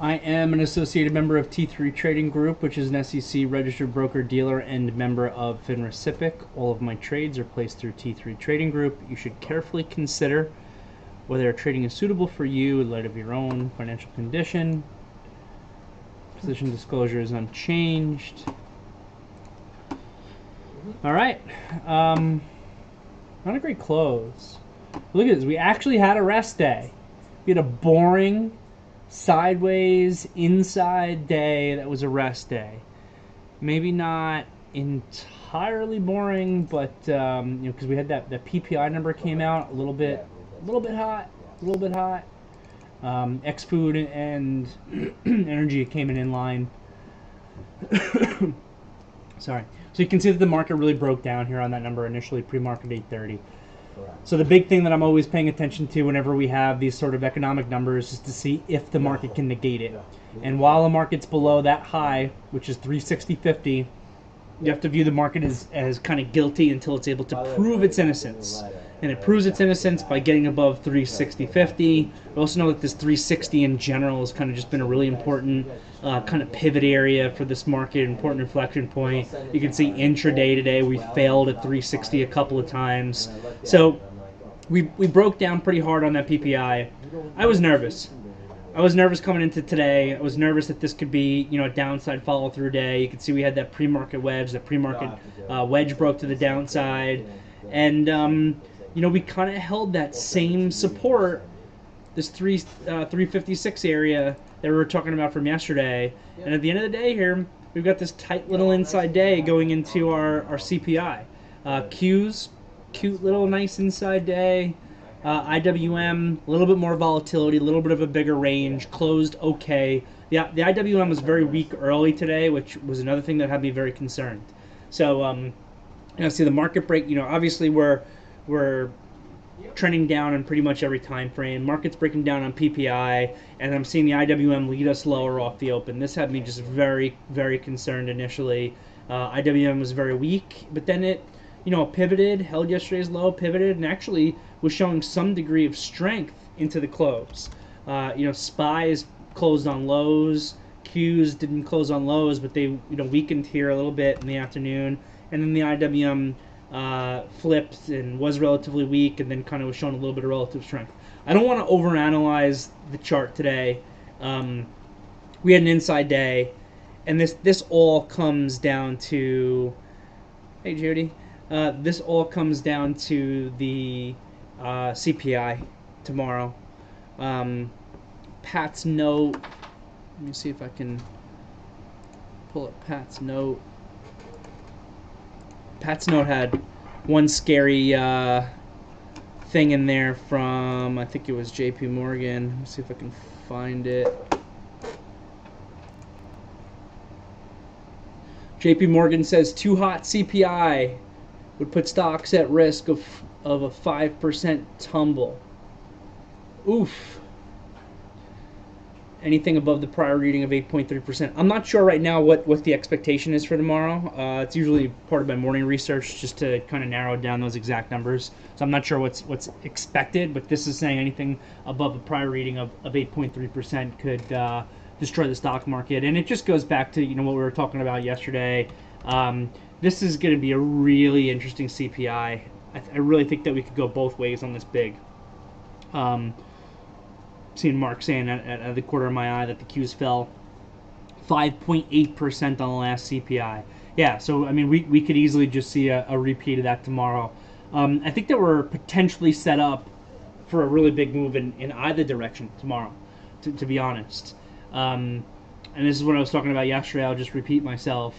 I am an associated member of T3 Trading Group, which is an SEC registered broker dealer and member of FINRA SIPC. All of my trades are placed through T3 Trading Group. You should carefully consider whether trading is suitable for you in light of your own financial condition. Position disclosure is unchanged. All right. Not a great close. Look at this. We actually had a rest day. We had a boring sideways inside day that was a rest day. Maybe not entirely boring, but because we had that PPI number came out a little bit hot. X food and energy came in line. Sorry. So you can see that the market really broke down here on that number initially, pre-market 830. So the big thing that I'm always paying attention to whenever we have these sort of economic numbers is to see if the market can negate it. And while the market's below that high, which is 360.50, you have to view the market as kind of guilty until it's able to prove its innocence. And it proves its innocence by getting above 360.50. We also know that this 360 in general has kind of just been a really important kind of pivot area for this market, important inflection point. You can see intraday today we failed at 360 a couple of times. So we broke down pretty hard on that PPI. I was nervous. I was nervous coming into today. I was nervous that this could be, a downside follow-through day. You can see we had that pre-market wedge. The pre-market wedge broke to the downside. And, we kind of held that same support, this 356 area that we were talking about from yesterday. And at the end of the day here, we've got this tight little inside day going into our CPI. Qs, cute little nice inside day. IWM, a little bit more volatility, a little bit of a bigger range, closed okay. The IWM was very weak early today, which was another thing that had me very concerned. So, see the market break, obviously we're trending down on pretty much every time frame. Market's breaking down on PPI, and I'm seeing the IWM lead us lower off the open. This had me just very, very concerned initially. IWM was very weak, but then it, pivoted, held yesterday's low, pivoted, and actually was showing some degree of strength into the close. SPYs closed on lows. Qs didn't close on lows, but they weakened here a little bit in the afternoon. And then the IWM flipped and was relatively weak, and then kind of was showing a little bit of relative strength. I don't want to overanalyze the chart today. We had an inside day, and this all comes down to, hey Judy, this all comes down to the CPI tomorrow. Pat's note. Let me see if I can pull up Pat's note. Pat's note had one scary thing in there from, I think it was JP Morgan. Let me see if I can find it. JP Morgan says too hot CPI would put stocks at risk of a 5% tumble. Oof. Anything above the prior reading of 8.3%. I'm not sure right now what the expectation is for tomorrow. It's usually part of my morning research just to kind of narrow down those exact numbers. So I'm not sure what's expected, but this is saying anything above the prior reading of 8.3% could destroy the stock market. And it just goes back to what we were talking about yesterday. This is going to be a really interesting CPI. I really think that we could go both ways on this big. Seeing Mark saying at the corner of my eye that the Qs fell 5.8% on the last CPI. Yeah, so I mean we could easily just see a repeat of that tomorrow. I think that we're potentially set up for a really big move in either direction tomorrow, to be honest. And this is what I was talking about yesterday. I'll just repeat myself.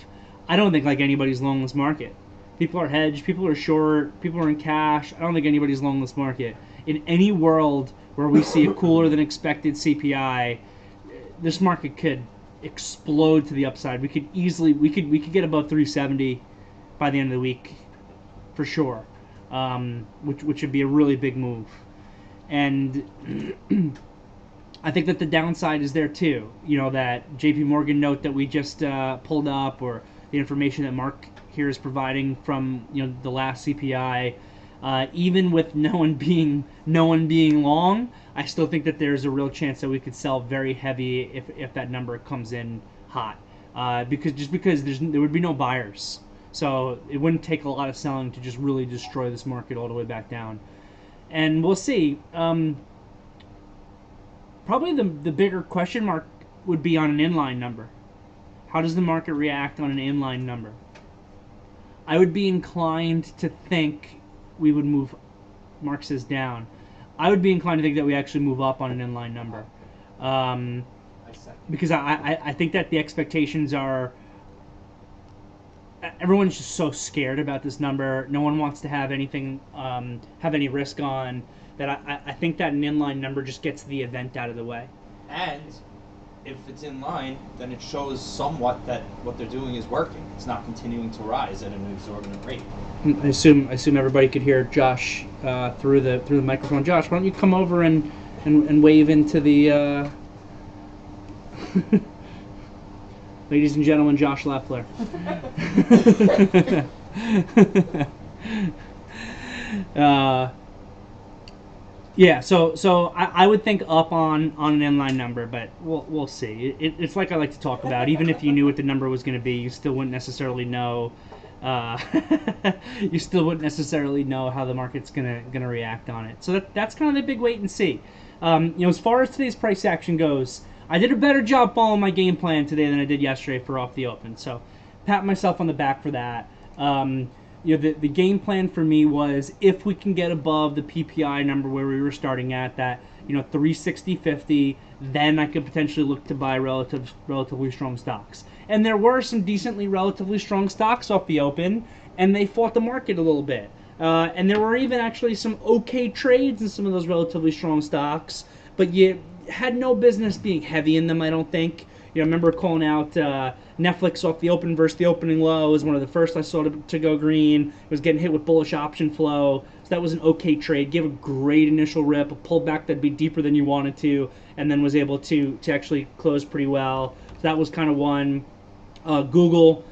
I don't think anybody's long this market. People are hedged, people are short, people are in cash. I don't think anybody's long this market. In any world where we see a cooler than expected CPI, this market could explode to the upside. We could get above 370 by the end of the week, for sure, which would be a really big move. And I think that the downside is there too. That JP Morgan note that we just pulled up, or the information that Mark here is providing from the last CPI. Even with no one being long, I still think that there's a real chance that we could sell very heavy if that number comes in hot. Because there would be no buyers, so it wouldn't take a lot of selling to just really destroy this market all the way back down. And we'll see. Probably the bigger question mark would be on an inline number. How does the market react on an inline number? I would be inclined to think we would move. Mark says down. I would be inclined to think that we actually move up on an inline number. Because I think that the expectations are, everyone's just so scared about this number. No one wants to have anything, have any risk on that. I think that an inline number just gets the event out of the way. And if it's in line, then it shows somewhat that what they're doing is working. It's not continuing to rise at an exorbitant rate. I assume everybody could hear Josh through the microphone. Josh, why don't you come over and wave into the ladies and gentlemen, Josh Leffler. Yeah, so I would think up on an inline number, but we'll see. It's like I like to talk about. Even if you knew what the number was going to be, you still wouldn't necessarily know. You still wouldn't necessarily know how the market's gonna react on it. So that's kind of the big wait and see. As far as today's price action goes, I did a better job following my game plan today than I did yesterday for Off the Open. So pat myself on the back for that. The game plan for me was, if we can get above the PPI number where we were starting at, that 360.50, then I could potentially look to buy relatively strong stocks. And there were some decently relatively strong stocks off the open, and they fought the market a little bit. And there were even actually some okay trades in some of those relatively strong stocks, but you had no business being heavy in them, I don't think. I remember calling out Netflix off the open versus the opening low. It was one of the first I saw to go green. It was getting hit with bullish option flow. So that was an okay trade. Gave a great initial rip, a pullback that'd be deeper than you wanted to, and then was able to actually close pretty well. So that was kind of one. Google,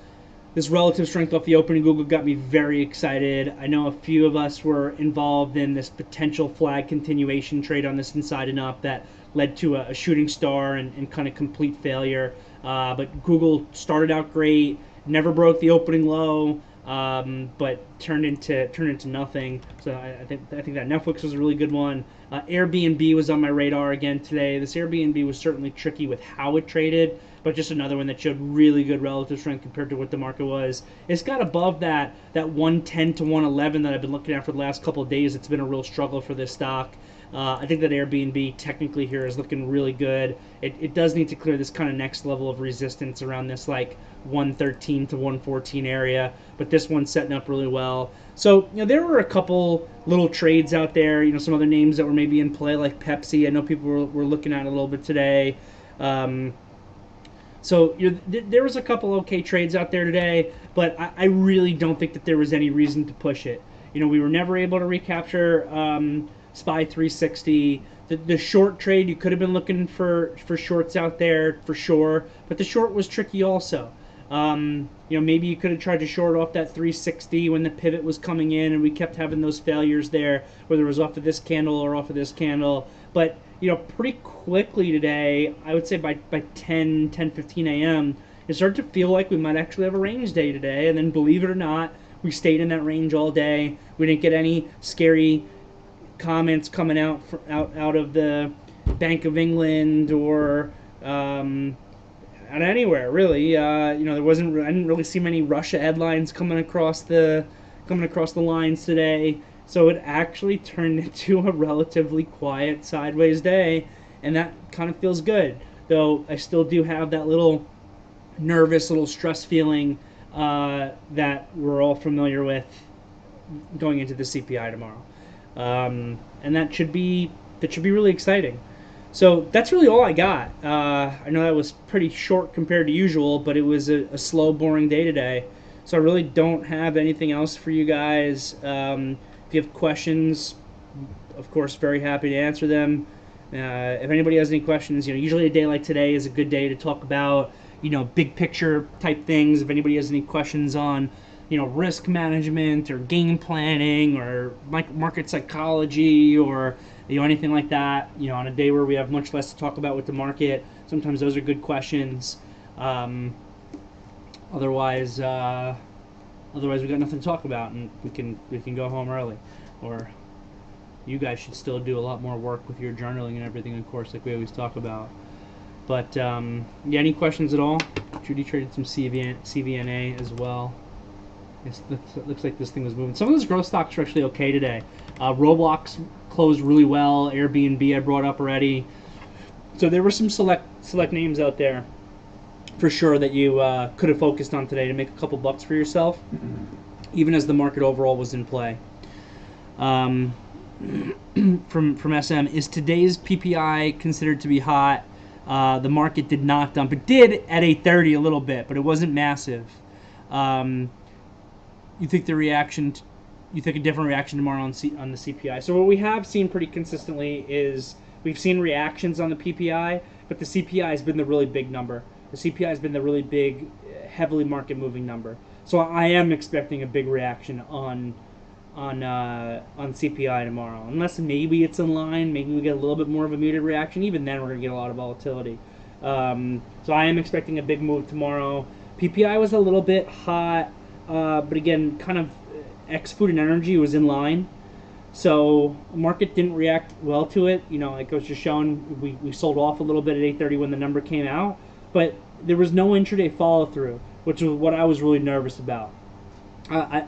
this relative strength off the opening Google got me very excited. I know a few of us were involved in this potential flag continuation trade on this inside and up that led to a shooting star and kind of complete failure. But Google started out great, never broke the opening low, but turned into nothing. So I think that Netflix was a really good one. Airbnb was on my radar again today. This Airbnb was certainly tricky with how it traded, but just another one that showed really good relative strength compared to what the market was. It's got above that 110 to 111 that I've been looking at for the last couple of days. It's been a real struggle for this stock. I think that Airbnb technically here is looking really good. It does need to clear this kind of next level of resistance around this like 113 to 114 area, but this one's setting up really well. So there were a couple little trades out there. Some other names that were maybe in play, like Pepsi. I know people were looking at it a little bit today. So there was a couple okay trades out there today, but I really don't think that there was any reason to push it. We were never able to recapture SPY 360. The short trade, you could have been looking for shorts out there for sure, but the short was tricky also. Maybe you could have tried to short off that 360 when the pivot was coming in, and we kept having those failures there, whether it was off of this candle or off of this candle. But pretty quickly today, I would say by 10:15 a.m., it started to feel like we might actually have a range day today. And then, believe it or not, we stayed in that range all day. We didn't get any scary comments coming out of the Bank of England or out anywhere really. There wasn't. I didn't really see many Russia headlines coming across the lines today. So it actually turned into a relatively quiet sideways day, and that kind of feels good. Though I still do have that little nervous, little stress feeling that we're all familiar with going into the CPI tomorrow. And that should be really exciting. So that's really all I got. I know that was pretty short compared to usual, but it was a slow, boring day today. So I really don't have anything else for you guys. If you have questions, of course, very happy to answer them. If anybody has any questions, usually a day like today is a good day to talk about, big picture type things. If anybody has any questions on risk management or game planning or market psychology or anything like that. On a day where we have much less to talk about with the market, sometimes those are good questions. Otherwise, we got nothing to talk about, and we can go home early. Or you guys should still do a lot more work with your journaling and everything, of course, like we always talk about. But any questions at all? Judy traded some CVNA as well. It looks like this thing was moving. Some of those growth stocks are actually okay today. Roblox closed really well. Airbnb I brought up already. So there were some select names out there for sure that you could have focused on today to make a couple bucks for yourself, even as the market overall was in play. From SM, is today's PPI considered to be hot? The market did not dump. It did at 8:30 a little bit, but it wasn't massive. You think a different reaction tomorrow on the CPI? So what we have seen pretty consistently is we've seen reactions on the PPI, but the CPI has been the really big number. The CPI has been the really big, heavily market moving number. So I am expecting a big reaction on CPI tomorrow, unless maybe it's in line. Maybe we get a little bit more of a muted reaction. Even then, we're going to get a lot of volatility. So I am expecting a big move tomorrow. PPI was a little bit hot, but again, kind of ex-food and energy was in line. So the market didn't react well to it. Like I was just showing, we sold off a little bit at 8:30 when the number came out, but there was no intraday follow-through, which was what I was really nervous about.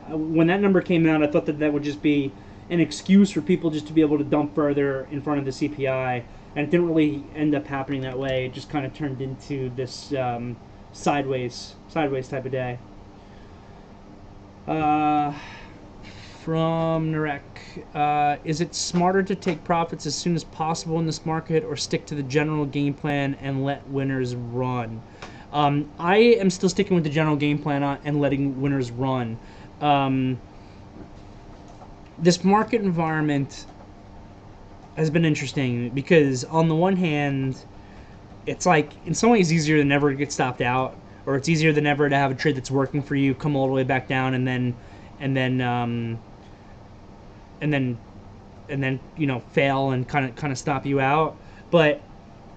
When that number came out, I thought that would just be an excuse for people just to be able to dump further in front of the CPI, and it didn't really end up happening that way. It just kind of turned into this sideways type of day. From Narek, is it smarter to take profits as soon as possible in this market, or stick to the general game plan and let winners run? I am still sticking with the general game plan and letting winners run. This market environment has been interesting because on the one hand, it's like in some ways easier than ever to get stopped out, or it's easier than ever to have a trade that's working for you come all the way back down and then fail and kind of stop you out. But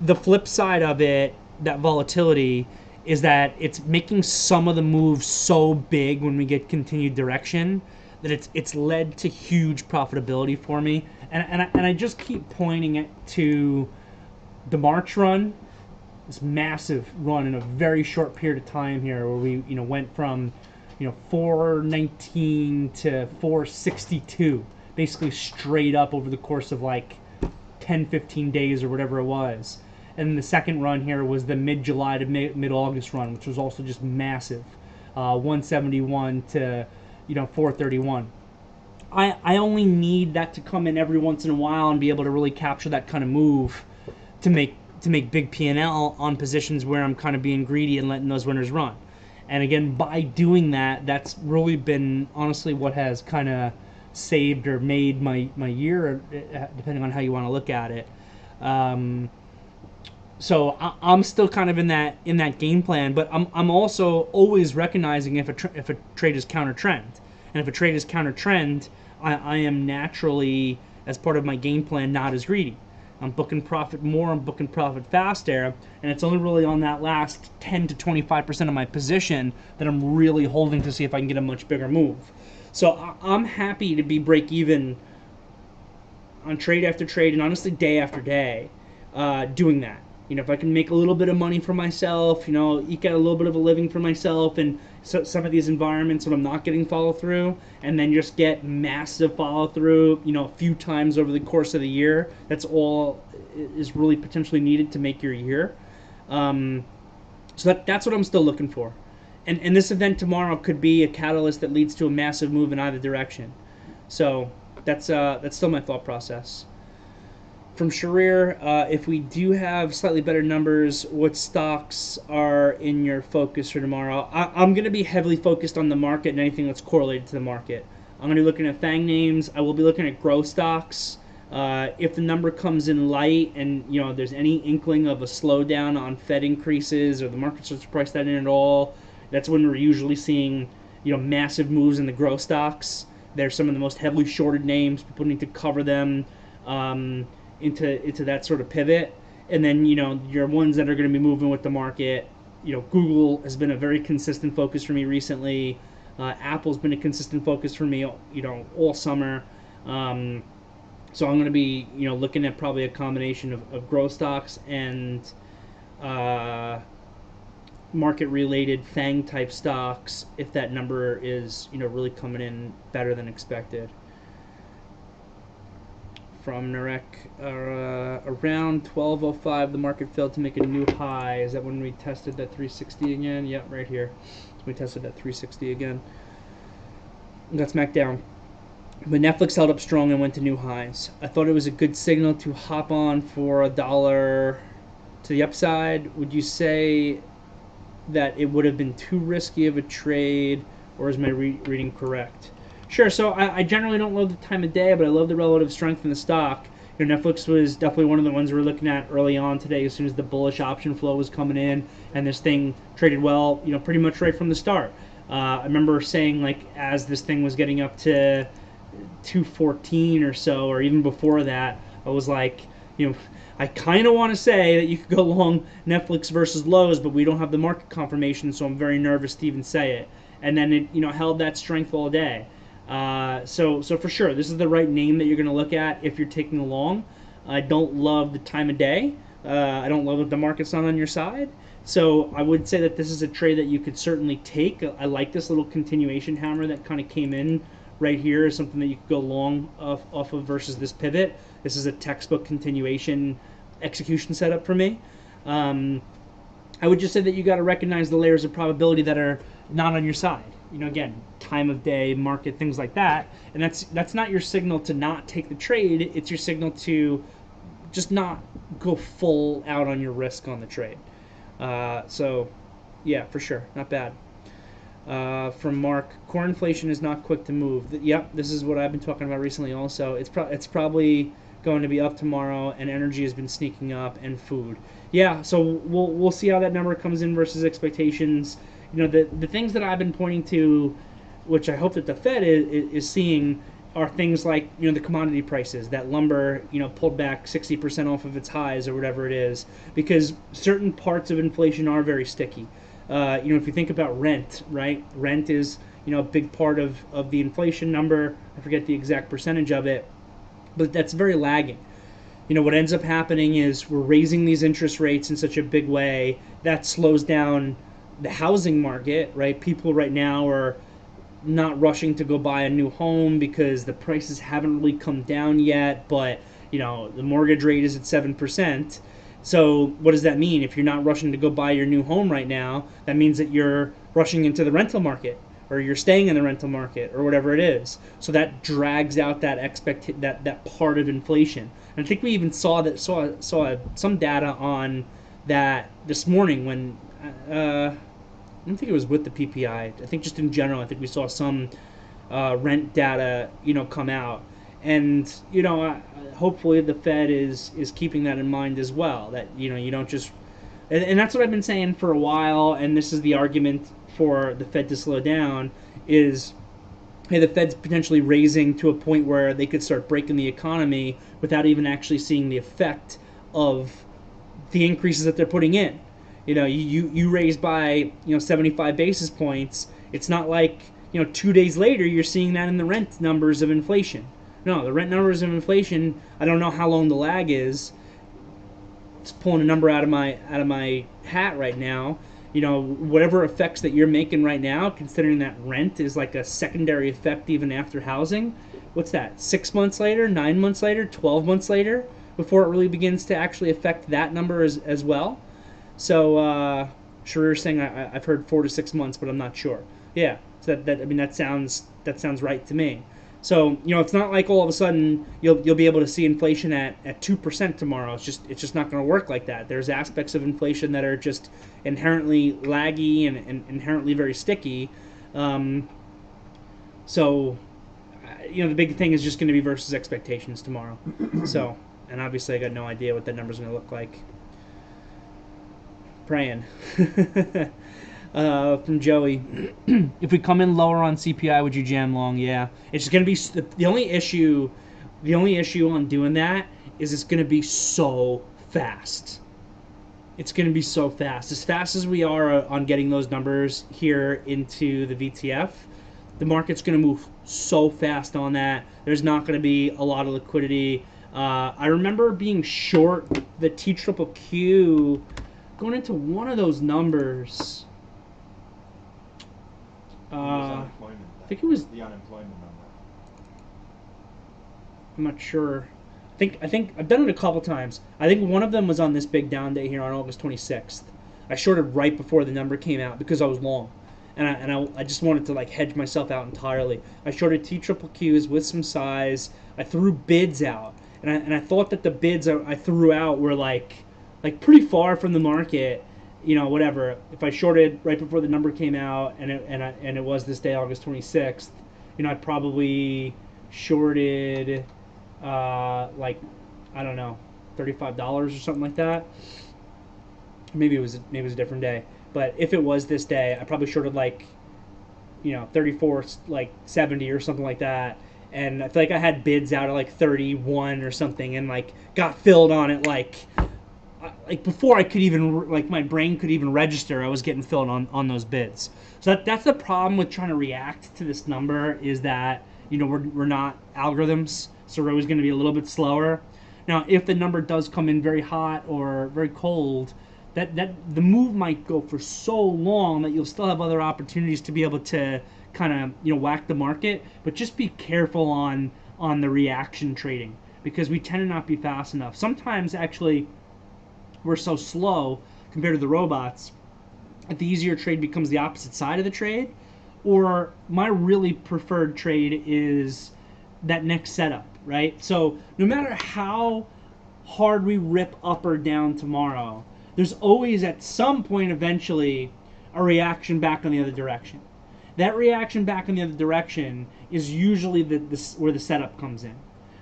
the flip side of it, that volatility, is that it's making some of the moves so big when we get continued direction that it's led to huge profitability for me. And I just keep pointing it to the March run, this massive run in a very short period of time here, where we went from 419 to 462, basically straight up over the course of like 10-15 days or whatever it was. And the second run here was the mid-July to mid-August run, which was also just massive, 171 to 431. I only need that to come in every once in a while and be able to really capture that kind of move to make big P&L on positions where I'm kind of being greedy and letting those winners run. And again, by doing that, that's really been honestly what has kind of saved or made my year, depending on how you want to look at it. So I'm still kind of in that game plan, but I'm also always recognizing if a trade is counter trend, and if a trade is counter trend, I am naturally, as part of my game plan, not as greedy. I'm booking profit more, I'm booking profit faster, and it's only really on that last 10 to 25% of my position that I'm really holding to see if I can get a much bigger move. So I'm happy to be break even on trade after trade, and honestly day after day, doing that. If I can make a little bit of money for myself, eke out a little bit of a living for myself, and so some of these environments when I'm not getting follow through, and then just get massive follow through, a few times over the course of the year. That's all is really potentially needed to make your year. So that's what I'm still looking for. And this event tomorrow could be a catalyst that leads to a massive move in either direction. So that's still my thought process. From Sharir, if we do have slightly better numbers, what stocks are in your focus for tomorrow? I'm going to be heavily focused on the market and anything that's correlated to the market. I'm going to be looking at FANG names. I will be looking at growth stocks. If the number comes in light and there's any inkling of a slowdown on Fed increases, or the market starts to price that in at all, that's when we're usually seeing massive moves in the growth stocks. They're some of the most heavily shorted names. People need to cover them into that sort of pivot. And then, your ones that are going to be moving with the market. Google has been a very consistent focus for me recently. Apple's been a consistent focus for me, all summer. So I'm going to be, looking at probably a combination of growth stocks and market-related FANG-type stocks if that number is, really coming in better than expected. From Derrick, around 12:05, the market failed to make a new high. Is that when we tested that 360 again? Yep, right here. So we tested that 360 again. Got smacked down. But Netflix held up strong and went to new highs. I thought it was a good signal to hop on for $1 to the upside. Would you say that it would have been too risky of a trade, or is my reading correct? Sure, so I generally don't love the time of day, but I love the relative strength in the stock. Netflix was definitely one of the ones we were looking at early on today as soon as the bullish option flow was coming in, and this thing traded well, pretty much right from the start. I remember saying, as this thing was getting up to 214 or so, or even before that, I was like, I kind of want to say that you could go long Netflix versus Lowe's, but we don't have the market confirmation, so I'm very nervous to even say it. And then it, held that strength all day. So for sure, this is the right name that you're going to look at if you're taking a long. I don't love the time of day. I don't love that the market's not on your side. So I would say that this is a trade that you could certainly take. I like this little continuation hammer that kind of came in right here as something that you could go long off of versus this pivot. This is a textbook continuation execution setup for me. I would just say that you got to recognize the layers of probability that are not on your side. Again, time of day, market, things like that. And that's not your signal to not take the trade. It's your signal to just not go full out on your risk on the trade. So, yeah, for sure. Not bad. From Mark, core inflation is not quick to move. Yep, this is what I've been talking about recently also. It's probably going to be up tomorrow, and energy has been sneaking up, and food. Yeah, so we'll see how that number comes in versus expectations. The things that I've been pointing to, which I hope that the Fed is seeing, are things like, the commodity prices. That lumber, pulled back 60% off of its highs or whatever it is, because certain parts of inflation are very sticky. If you think about rent, right? Rent is, a big part of the inflation number. I forget the exact percentage of it, but that's very lagging. What ends up happening is we're raising these interest rates in such a big way that slows down the housing market, right? People right now are not rushing to go buy a new home because the prices haven't really come down yet, but the mortgage rate is at 7%. So what does that mean? If you're not rushing to go buy your new home right now, that means that you're rushing into the rental market, or you're staying in the rental market, or whatever it is. So that drags out that that part of inflation. And I think we even saw some data on that this morning when I don't think it was with the PPI. I think just in general, I think we saw some rent data, come out. And, hopefully the Fed is keeping that in mind as well, that, you don't just... And that's what I've been saying for a while, and this is the argument for the Fed to slow down, is, hey, the Fed's potentially raising to a point where they could start breaking the economy without even actually seeing the effect of the increases that they're putting in. You raise by 75 basis points. It's not like 2 days later you're seeing that in the rent numbers of inflation. No, the rent numbers of inflation, I don't know how long the lag is. Just pulling a number out of my hat right now. Whatever effects that you're making right now, considering that rent is like a secondary effect even after housing. What's that? 6 months later, 9 months later, 12 months later before it really begins to actually affect that number as well. So Sharir's saying I've heard 4 to 6 months, but I'm not sure. Yeah, so that sounds right to me. So it's not like all of a sudden you'll be able to see inflation at 2% tomorrow. It's just not going to work like that. There's aspects of inflation that are just inherently laggy and inherently very sticky. So the big thing is just going to be versus expectations tomorrow. So, and obviously I got no idea what that number's going to look like. Praying. From Joey. If we come in lower on CPI, would you jam long? Yeah. It's going to be the only issue. The only issue on doing that is it's going to be so fast. It's going to be so fast. As fast as we are on getting those numbers here into the VTF, the market's going to move so fast on that. There's not going to be a lot of liquidity. I remember being short the TQQQ going into one of those numbers. I think it was the unemployment number. I'm not sure. I think I've done it a couple times. I think one of them was on this big down day here on August 26th. I shorted right before the number came out because I was long, and I just wanted to like hedge myself out entirely. I shorted TQQQs with some size. I threw bids out, and I thought that the bids I threw out were like pretty far from the market. You know, whatever. If I shorted right before the number came out, and it was this day, August 26th, you know, I probably shorted like, I don't know, $35 or something like that. Maybe it was a different day. But if it was this day, I probably shorted like, you know, 34, like 70 or something like that. And I feel like I had bids out at like 31 or something, and like got filled on it like before I could even, like, my brain could even register, I was getting filled on those bids. So that's the problem with trying to react to this number, is that, you know, we're not algorithms, so we're always going to be a little bit slower. Now, if the number does come in very hot or very cold, that the move might go for so long that you'll still have other opportunities to be able to kind of, you know, whack the market. But just be careful on the reaction trading, because we tend to not be fast enough. Sometimes, actually, we're so slow compared to the robots that the easier trade becomes the opposite side of the trade. Or my really preferred trade is that next setup, right? So no matter how hard we rip up or down tomorrow, there's always at some point eventually a reaction back in the other direction. That reaction back in the other direction is usually where the setup comes in.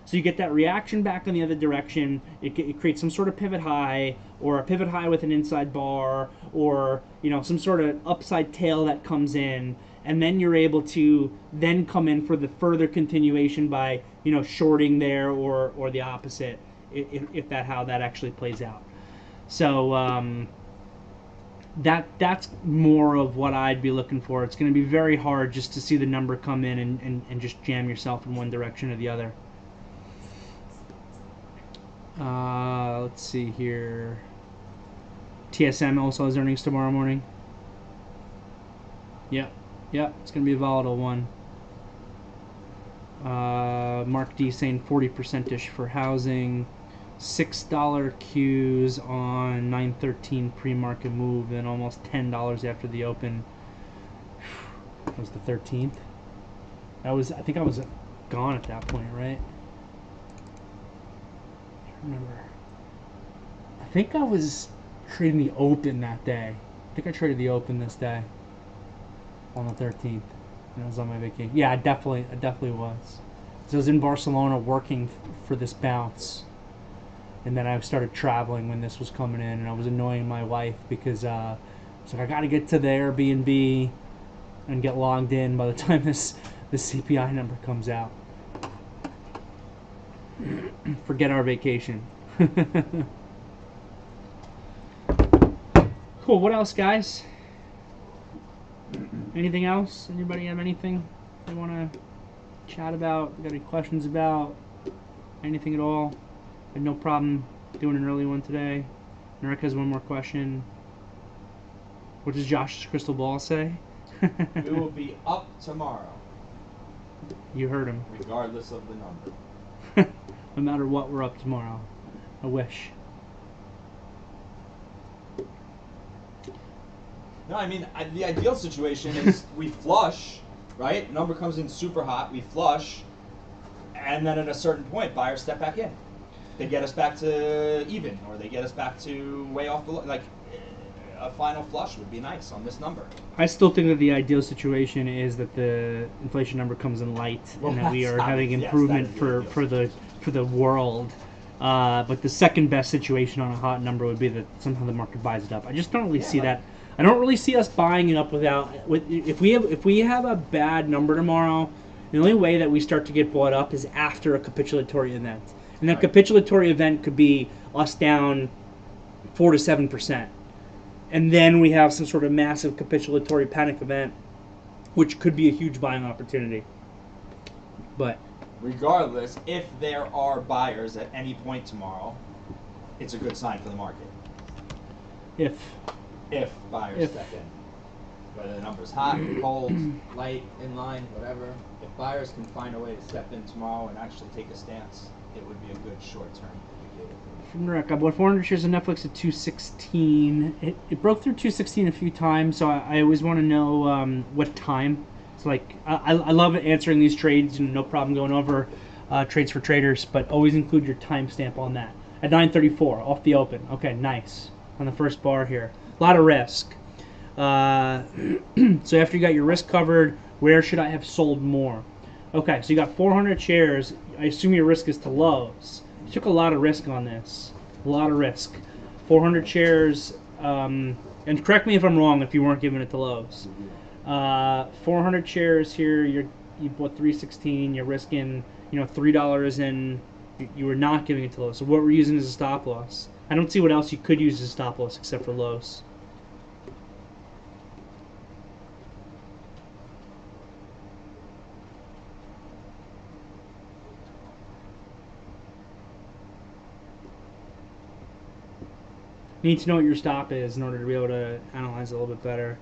So you get that reaction back in the other direction. It creates some sort of pivot high, or a pivot high with an inside bar, or, you know, some sort of upside tail that comes in, and then you're able to then come in for the further continuation by, you know, shorting there, or the opposite, if how that actually plays out. So that's more of what I'd be looking for. It's going to be very hard just to see the number come in and just jam yourself in one direction or the other. Let's see here. TSM also has earnings tomorrow morning. Yep, it's going to be a volatile one. Mark D saying 40%ish for housing. $6 Qs on 9/13 pre-market move, and almost $10 after the open. That was the 13th. I think I was gone at that point, right? Remember, I think I was trading the open that day. I think I traded the open this day on the 13th, and I was on my vacation. Yeah, I definitely was. So I was in Barcelona working for this bounce, and then I started traveling when this was coming in, and I was annoying my wife because I was like, I got to get to the Airbnb and get logged in by the time the CPI number comes out. Forget our vacation. Cool. What else, guys? Anything else? Anybody have anything they want to chat about? Got any questions about anything at all? I had no problem doing an early one today. Derrick has one more question. What does Josh's crystal ball say? We will be up tomorrow. You heard him. Regardless of the number. No matter what, we're up tomorrow. I wish. No, I mean, the ideal situation is we flush, right? Number comes in super hot, we flush, and then at a certain point, buyers step back in. They get us back to even, or they get us back to way off below. Like, a final flush would be nice on this number. I still think that the ideal situation is that the inflation number comes in light, and that we are having improvement for the world. But the second best situation on a hot number would be that somehow the market buys it up. I just don't really see that. I don't really see us buying it up if we have a bad number tomorrow. The only way that we start to get bought up is after a capitulatory event, and that capitulatory event could be us down 4 to 7%, and then we have some sort of massive capitulatory panic event, which could be a huge buying opportunity. But regardless, if there are buyers at any point tomorrow, it's a good sign for the market. If buyers step in. Whether the number's hot, cold, light, in line, whatever. If buyers can find a way to step in tomorrow and actually take a stance, it would be a good short-term indicator. From Derrick, I bought 400 shares of Netflix at 216. It broke through 216 a few times, so I always want to know what time. It's like, I love answering these trades, and no problem going over trades for traders, but always include your timestamp on that. At 9:34, off the open. Okay, nice. On the first bar here. A lot of risk. So after you got your risk covered, where should I have sold more? Okay, so you got 400 shares. I assume your risk is to lows. You took a lot of risk on this. A lot of risk. 400 shares, and correct me if I'm wrong if you weren't giving it to lows. 400 shares here, you bought 316, you're risking, $3, and you were not giving it to lows. So what we're using as a stop loss. I don't see what else you could use as a stop loss except for lows. You need to know what your stop is in order to be able to analyze it a little bit better.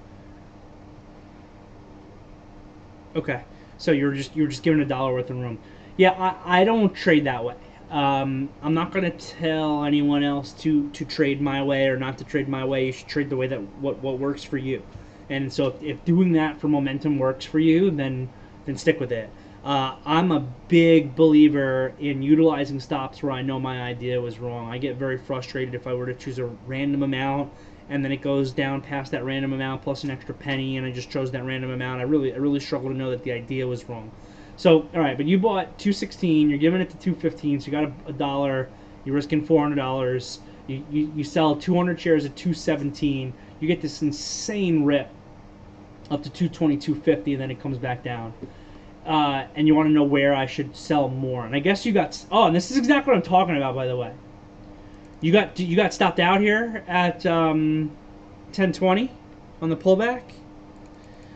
Okay, so you're just giving $1 worth of room. Yeah, I don't trade that way. I'm not going to tell anyone else to trade my way or not to trade my way. You should trade the way that what works for you. And so if doing that for momentum works for you, then stick with it. I'm a big believer in utilizing stops where I know my idea was wrong. I get very frustrated if I were to choose a random amount and then it goes down past that random amount plus an extra penny and I just chose that random amount. I really struggle to know that the idea was wrong. So, all right, but you bought 216, you're giving it to 215, so you got $1, you're risking $400. You sell 200 shares at 217, you get this insane rip up to 220, 250, and then it comes back down. And you want to know where I should sell more. And I guess you got... Oh, and this is exactly what I'm talking about, by the way. You got stopped out here at 1020 on the pullback.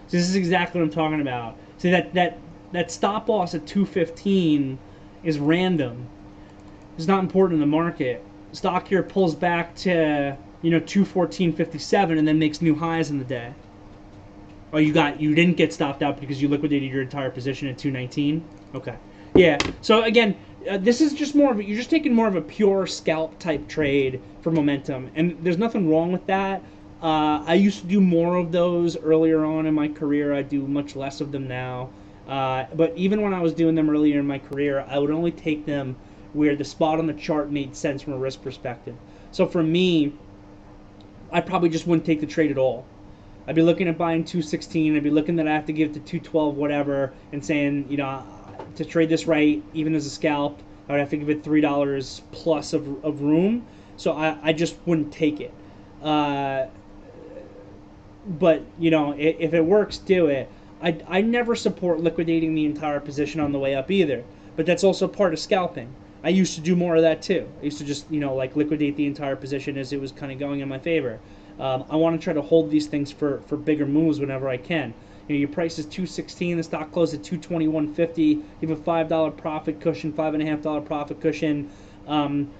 So this is exactly what I'm talking about. See, that stop loss at 215 is random. It's not important in the market. Stock here pulls back to 214.57 and then makes new highs in the day. Oh, you didn't get stopped out because you liquidated your entire position at 219. Okay, yeah. So again, this is just more of you're just taking more of a pure scalp type trade for momentum, and there's nothing wrong with that. I used to do more of those earlier on in my career. I do much less of them now. But even when I was doing them earlier in my career, I would only take them where the spot on the chart made sense from a risk perspective. So for me, I probably just wouldn't take the trade at all. I'd be looking at buying 216. I'd be looking that I have to give to 212, whatever, and saying, to trade this right, even as a scalp, I would have to give it $3 plus of room. So I just wouldn't take it. But if it works, do it. I never support liquidating the entire position on the way up either. But that's also part of scalping. I used to do more of that too. I used to just liquidate the entire position as it was kind of going in my favor. I want to try to hold these things for bigger moves whenever I can. Your price is 216, the stock closed at 221.50. You have a $5 profit cushion, $5.50 profit cushion.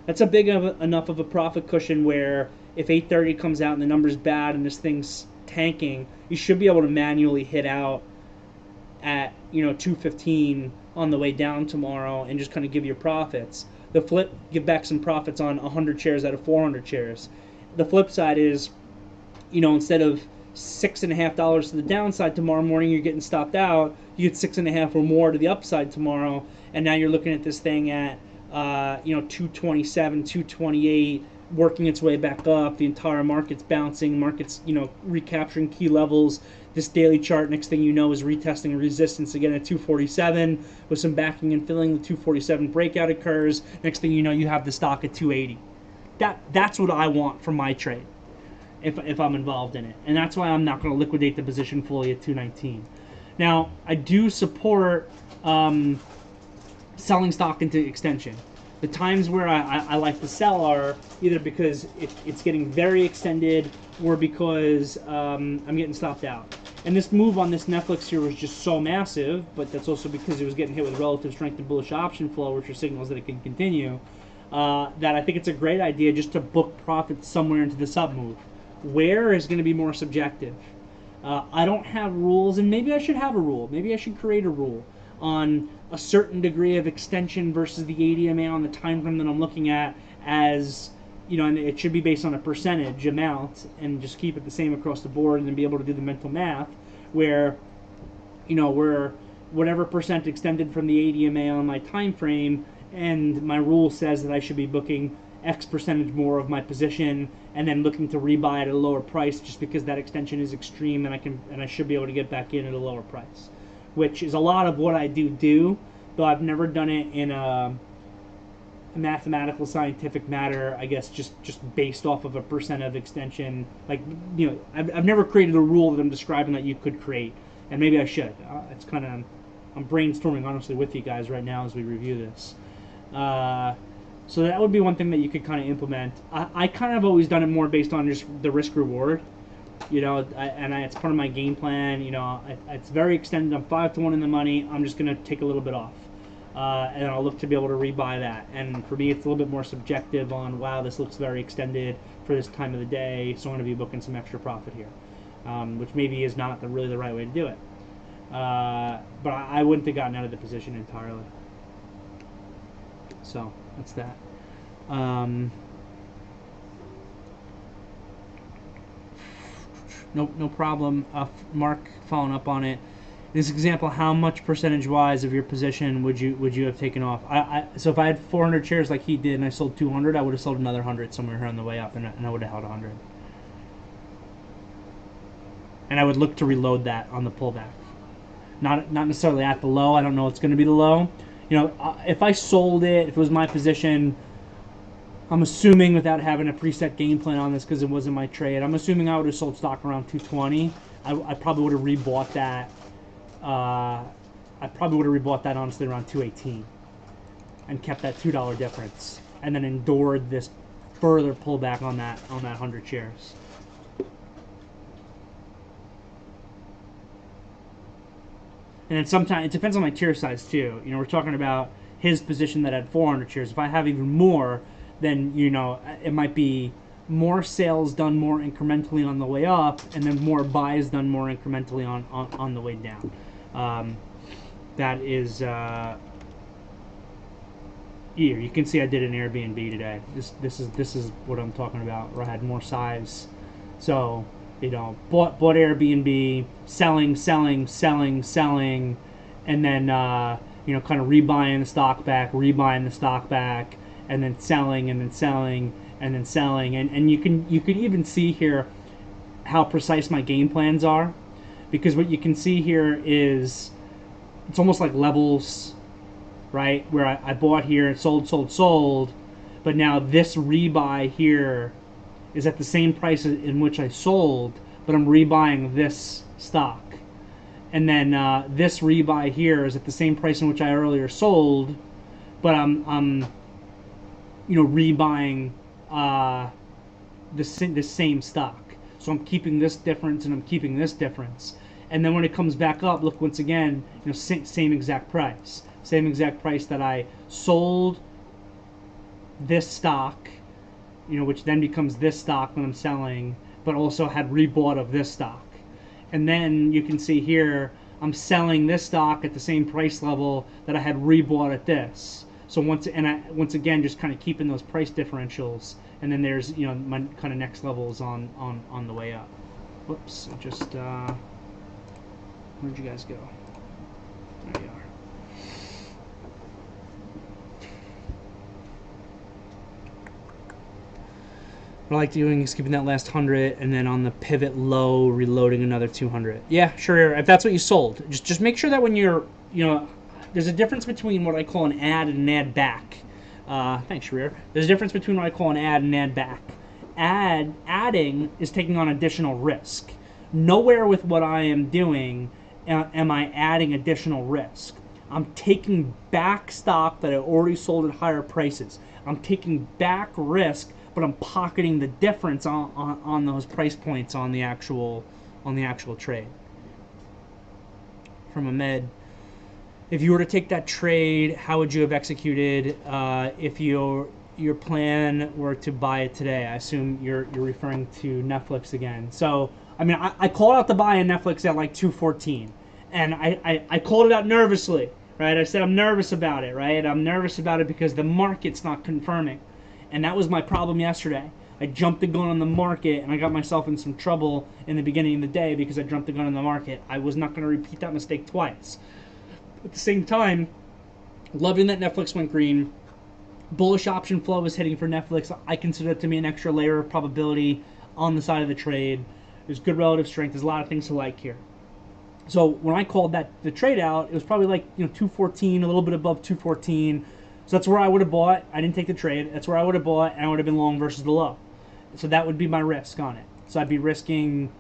That's a big enough of a profit cushion where if 830 comes out and the number's bad and this thing's tanking, you should be able to manually hit out at 215 on the way down tomorrow and just kind of give your profits. The flip, give back some profits on 100 shares out of 400 shares. The flip side is, instead of $6.50 to the downside tomorrow morning, you're getting stopped out. You get 6.5 or more to the upside tomorrow, and now you're looking at this thing at 227, 228, working its way back up. The entire market's bouncing. Market's recapturing key levels. This daily chart, next thing you know, is retesting resistance again at 247 with some backing and filling. The 247 breakout occurs. Next thing you know, you have the stock at 280. That's what I want from my trade. if I'm involved in it, and that's why I'm not going to liquidate the position fully at 219. Now, I do support selling stock into extension. The times where I like to sell are either because it's getting very extended or because I'm getting stopped out. And this move on this Netflix here was just so massive, but that's also because it was getting hit with relative strength and bullish option flow, which are signals that it can continue, that I think it's a great idea just to book profits somewhere into the sub move. Where is going to be more subjective. I don't have rules, and maybe I should have a rule. Maybe I should create a rule on a certain degree of extension versus the ADMA on the time frame that I'm looking at, as you know, and it should be based on a percentage amount, and just keep it the same across the board, and then be able to do the mental math where, you know, we're whatever percent extended from the ADMA on my time frame, and my rule says that I should be booking X percentage more of my position and then looking to rebuy at a lower price just because that extension is extreme, and I should be able to get back in at a lower price, which is a lot of what I do, though I've never done it in a mathematical scientific matter, I guess, just based off of a percent of extension. Like, you know, I've never created a rule that I'm describing that you could create, and maybe I should. It's kind of, I'm brainstorming honestly with you guys right now as we review this. So that would be one thing that you could kind of implement. I kind of always done it more based on just the risk reward, you know, it's part of my game plan. You know, it's very extended. I'm 5-1 in the money. I'm just gonna take a little bit off, and I'll look to be able to rebuy that. And for me, it's a little bit more subjective on, wow, this looks very extended for this time of the day, so I'm gonna be booking some extra profit here, which maybe is not really the right way to do it. But I wouldn't have gotten out of the position entirely. So that's that. No problem. Mark, following up on it. This example, how much percentage-wise of your position would you have taken off? So if I had 400 shares like he did and I sold 200, I would have sold another 100 somewhere here on the way up, and I would have held 100. And I would look to reload that on the pullback. Not necessarily at the low. I don't know it's going to be the low. You know, if I sold it, if it was my position, I'm assuming, without having a preset game plan on this because it wasn't my trade, I'm assuming I would have sold stock around 220. I probably would have rebought that. I probably would have rebought that honestly around 218 and kept that $2 difference, and then endured this further pullback on that 100 shares. And then sometimes it depends on my tier size too. You know, we're talking about his position that had 400 shares. If I have even more, then, you know, it might be more sales done more incrementally on the way up, and then more buys done more incrementally on the way down. That is here. You can see I did an Airbnb today. This is what I'm talking about, where I had more size. So, you know, bought Airbnb, selling, and then you know, kind of rebuying the stock back, and then selling, and then selling, and then selling, and you can even see here how precise my game plans are, because what you can see here is it's almost like levels, right? Where I bought here and sold, but now this rebuy here is at the same price in which I sold, but I'm rebuying this stock. And then this rebuy here is at the same price in which I earlier sold, but I'm you know, rebuying the same stock. So I'm keeping this difference and I'm keeping this difference. And then when it comes back up, look, once again, you know, same exact price. Same exact price that I sold this stock, you know, which then becomes this stock when I'm selling, but also had rebought of this stock. And then you can see here, I'm selling this stock at the same price level that I had rebought at this. So once again, just kind of keeping those price differentials. And then there's, you know, my kind of next levels on the way up. Whoops, I just, where'd you guys go? There you are. What I like doing is keeping that last 100, and then on the pivot low, reloading another 200. Yeah, sure. If that's what you sold, just make sure that when you're, you know, there's a difference between what I call an add and an add back. Thanks, Sharir. There's a difference between what I call an add and an add back. adding is taking on additional risk. Nowhere with what I am doing am I adding additional risk. I'm taking back stock that I already sold at higher prices. I'm taking back risk, but I'm pocketing the difference on those price points on the actual trade. From Ahmed, if you were to take that trade, how would you have executed if your plan were to buy it today? I assume you're referring to Netflix again. So, I mean, I called out the buy in Netflix at like 214, and I called it out nervously, right? I said I'm nervous about it, right? I'm nervous about it because the market's not confirming, and that was my problem yesterday. I jumped the gun on the market, and I got myself in some trouble in the beginning of the day because I jumped the gun on the market. I was not going to repeat that mistake twice. At the same time, loving that Netflix went green. Bullish option flow is hitting for Netflix. I consider it to be an extra layer of probability on the side of the trade. There's good relative strength. There's a lot of things to like here. So when I called the trade out, it was probably like 214, a little bit above 214. So that's where I would have bought. I didn't take the trade. That's where I would have bought, and I would have been long versus the low. So that would be my risk on it. So I'd be risking,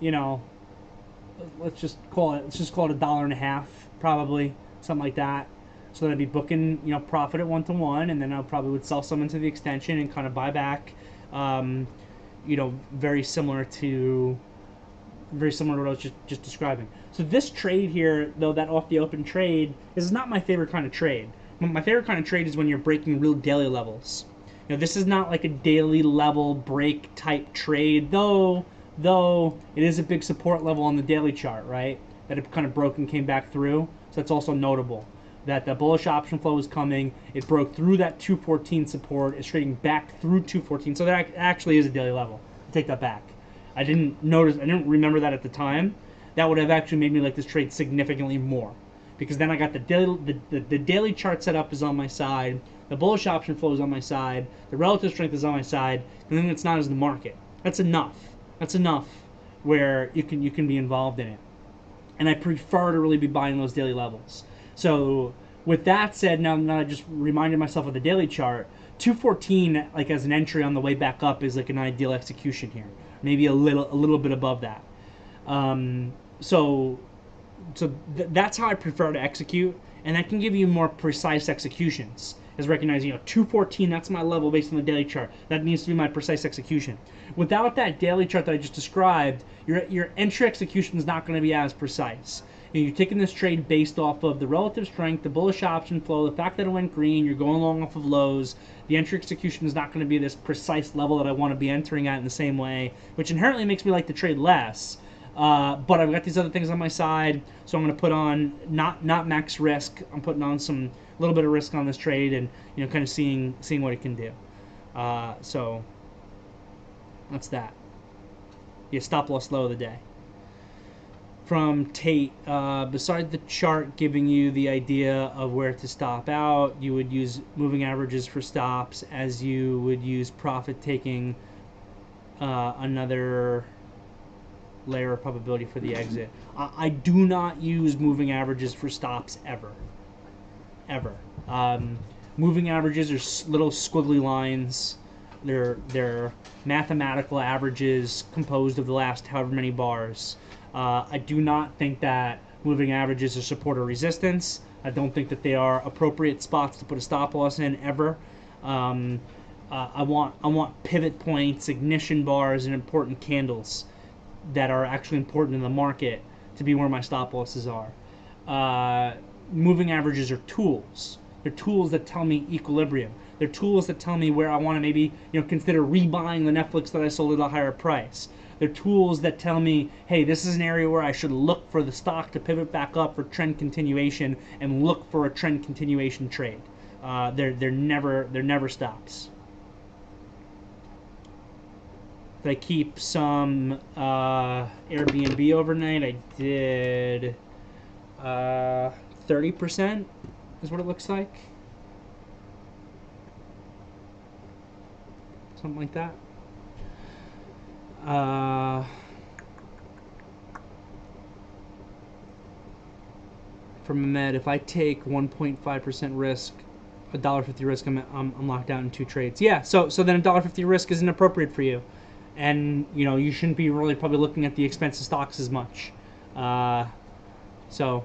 let's just call it $1.50, probably something like that. So that I'd be booking, profit at 1-to-1, and then I probably would sell some into the extension and kind of buy back. Very similar to what I was just describing. So this trade here, though, that off the open trade, is not my favorite kind of trade. My favorite kind of trade is when you're breaking real daily levels. This is not like a daily level break type trade, though it is a big support level on the daily chart, right? That it kind of broke and came back through. So that's also notable. That the bullish option flow is coming. It broke through that 214 support. It's trading back through 214. So that actually is a daily level. I'll take that back. I didn't remember that at the time. That would have actually made me like this trade significantly more. Because then I got the daily chart set up is on my side. The bullish option flow is on my side. The relative strength is on my side. And then it's not as the market. That's enough. That's enough where you can be involved in it. And I prefer to really be buying those daily levels. So with that said, now I just reminded myself of the daily chart. 214, like as an entry on the way back up, is like an ideal execution here. Maybe a little bit above that. That's how I prefer to execute, and that can give you more precise executions. Is recognizing 214, that's my level based on the daily chart. That needs to be my precise execution. Without that daily chart that I just described, your entry execution is not going to be as precise. You're taking this trade based off of the relative strength, the bullish option flow, the fact that it went green, you're going long off of lows. The entry execution is not going to be this precise level that I want to be entering at in the same way, which inherently makes me like the trade less. But I've got these other things on my side, so I'm going to put on not max risk. I'm putting on some little bit of risk on this trade, and kind of seeing what it can do. So that's that. Yeah, stop loss low of the day. From Tate, besides the chart giving you the idea of where to stop out, you would use moving averages for stops as you would use profit taking, another layer of probability for the exit. I do not use moving averages for stops ever. Moving averages are little squiggly lines. They're mathematical averages composed of the last however many bars. I do not think that moving averages are support or resistance. I don't think that they are appropriate spots to put a stop loss in ever. I want pivot points, ignition bars, and important candles that are actually important in the market to be where my stop losses are. Moving averages are tools. They're tools that tell me equilibrium. They're tools that tell me where I want to maybe consider rebuying the Netflix that I sold at a higher price. They're tools that tell me, hey, this is an area where I should look for the stock to pivot back up for trend continuation and look for a trend continuation trade. They're never stops. Did I keep some Airbnb overnight? I did. 30% is what it looks like. Something like that. From Ahmed, if I take 1.5% risk $1.50 risk. I'm locked out in 2 trades. Yeah. So then $1.50 risk isn't appropriate for you, and you shouldn't be really probably looking at the expensive stocks as much. So,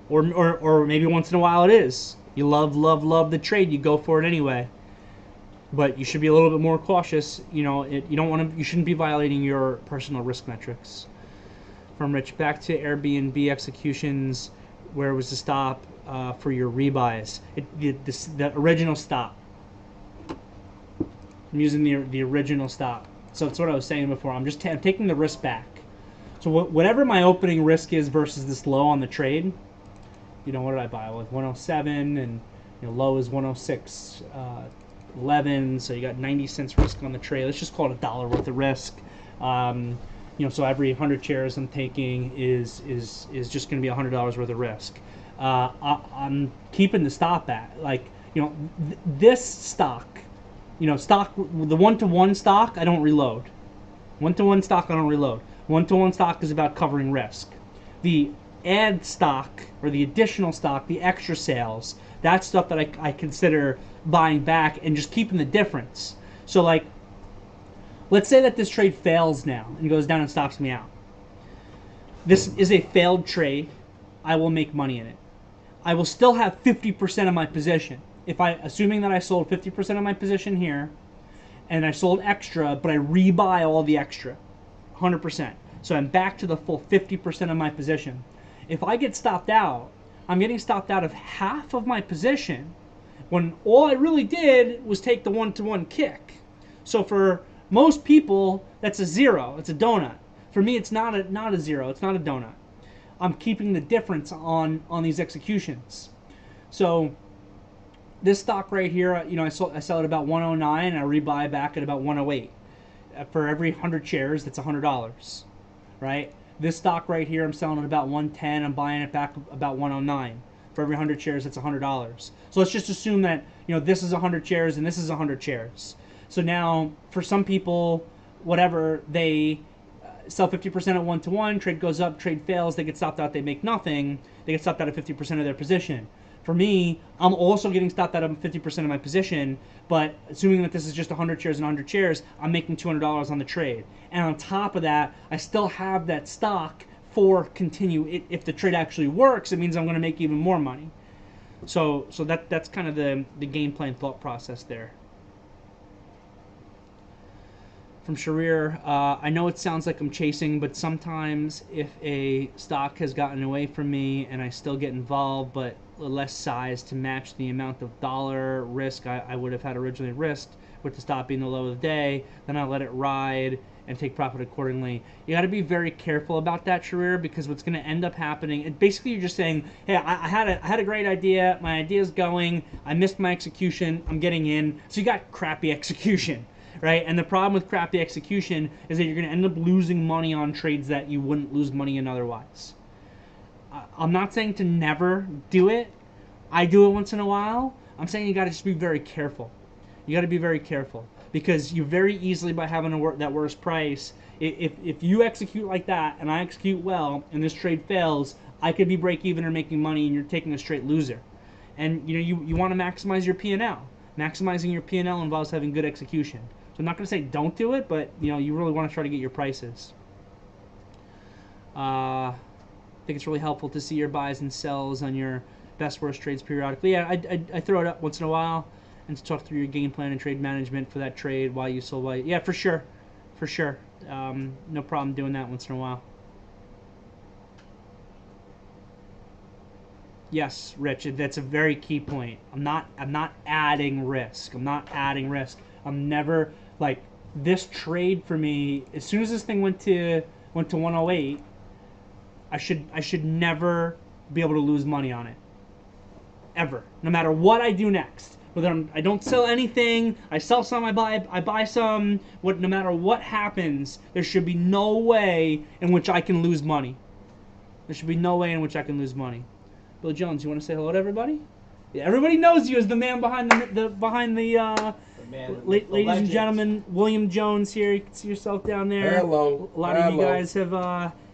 or maybe once in a while it is. You love the trade. You go for it anyway. But you should be a little bit more cautious. You shouldn't be violating your personal risk metrics. From Rich, back to Airbnb executions. Where was the stop for your rebuys? The original stop. I'm using the original stop. So that's what I was saying before. I'm taking the risk back. So whatever my opening risk is versus this low on the trade, what did I buy? Like 107, and low is 106.11. So you got 90 cents risk on the trade. Let's just call it $1 worth of risk. So every 100 shares I'm taking is just going to be $100 worth of risk. I'm keeping the stop at this stock. Stock, the 1-to-1 stock, I don't reload. 1-to-1 stock, I don't reload. 1-to-1 stock is about covering risk. The add stock, or the additional stock, the extra sales, that's stuff that I consider buying back and just keeping the difference. So let's say that this trade fails now and goes down and stops me out. This is a failed trade. I will make money in it. I will still have 50% of my position. Assuming that I sold 50% of my position here, and I sold extra, but I rebuy all the extra, 100%. So I'm back to the full 50% of my position. If I get stopped out, I'm getting stopped out of half of my position when all I really did was take the 1-to-1 kick. So for most people, that's a 0. It's a donut. For me, it's not a 0. It's not a donut. I'm keeping the difference on these executions. So this stock right here, I sell at about 109, and I rebuy back at about 108. For every 100 shares, that's $100, right? This stock right here, I'm selling at about 110. I'm buying it back about 109. For every 100 shares, that's $100. So let's just assume that this is 100 shares and this is 100 shares. So now, for some people, whatever, they sell 50% at 1-to-1, trade goes up, trade fails, they get stopped out, they make nothing, they get stopped out of 50% of their position. For me, I'm also getting stopped out of 50% of my position, but assuming that this is just 100 shares and 100 shares, I'm making $200 on the trade. And on top of that, I still have that stock for continue. If the trade actually works, it means I'm going to make even more money. So that's kind of the game plan thought process there. From Sharir, I know it sounds like I'm chasing, but sometimes if a stock has gotten away from me and I still get involved, but less size to match the amount of dollar risk I would have had originally risked, with the stop being the low of the day, then I let it ride and take profit accordingly. You got to be very careful about that, Sharir, because what's going to end up happening, and basically you're just saying, hey, I had a great idea, my idea's going, I missed my execution, I'm getting in, so you got crappy execution. Right? And the problem with crappy execution is that you're going to end up losing money on trades that you wouldn't lose money in otherwise. I'm not saying to never do it. I do it once in a while. I'm saying you got to just be very careful. You got to be very careful because you very easily, by having that worst price, if you execute like that and I execute well and this trade fails, I could be break even or making money and you're taking a straight loser. And you want to maximize your P&L. Maximizing your P&L involves having good execution. So I'm not going to say don't do it, but you really want to try to get your prices. I think it's really helpful to see your buys and sells on your best worst trades periodically. Yeah, I throw it up once in a while and to talk through your game plan and trade management for that trade, why you sold, yeah, for sure. No problem doing that once in a while. Yes, Rich, that's a very key point. I'm not adding risk. I'm never this trade for me. As soon as this thing went to 108, I should never be able to lose money on it. Ever, no matter what I do next. Whether I don't sell anything, I sell some, I buy some. No matter what happens, there should be no way in which I can lose money. Bill Jones, you want to say hello to everybody? Yeah, everybody knows you as the man behind ladies and gentlemen, William Jones here. You can see yourself down there. Hello. A lot of you guys have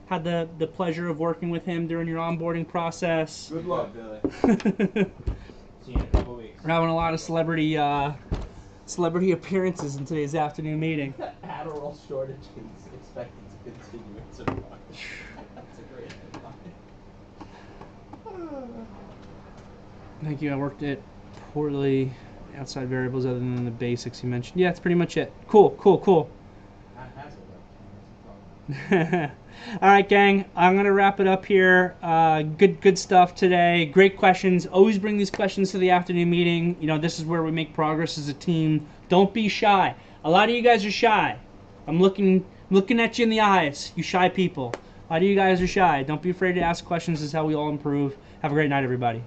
had the pleasure of working with him during your onboarding process. Good luck, Billy. See you in a couple weeks. We're having a lot of celebrity appearances in today's afternoon meeting. Adderall shortage is expected to continue into March. That's a great headline. Thank you. I worked it poorly. Outside variables other than the basics you mentioned. Yeah, that's pretty much it. Cool. All right, gang. I'm gonna wrap it up here. Good stuff today. Great questions. Always bring these questions to the afternoon meeting. You know, this is where we make progress as a team. Don't be shy. A lot of you guys are shy. I'm looking at you in the eyes. You shy people. A lot of you guys are shy. Don't be afraid to ask questions. This is how we all improve. Have a great night, everybody.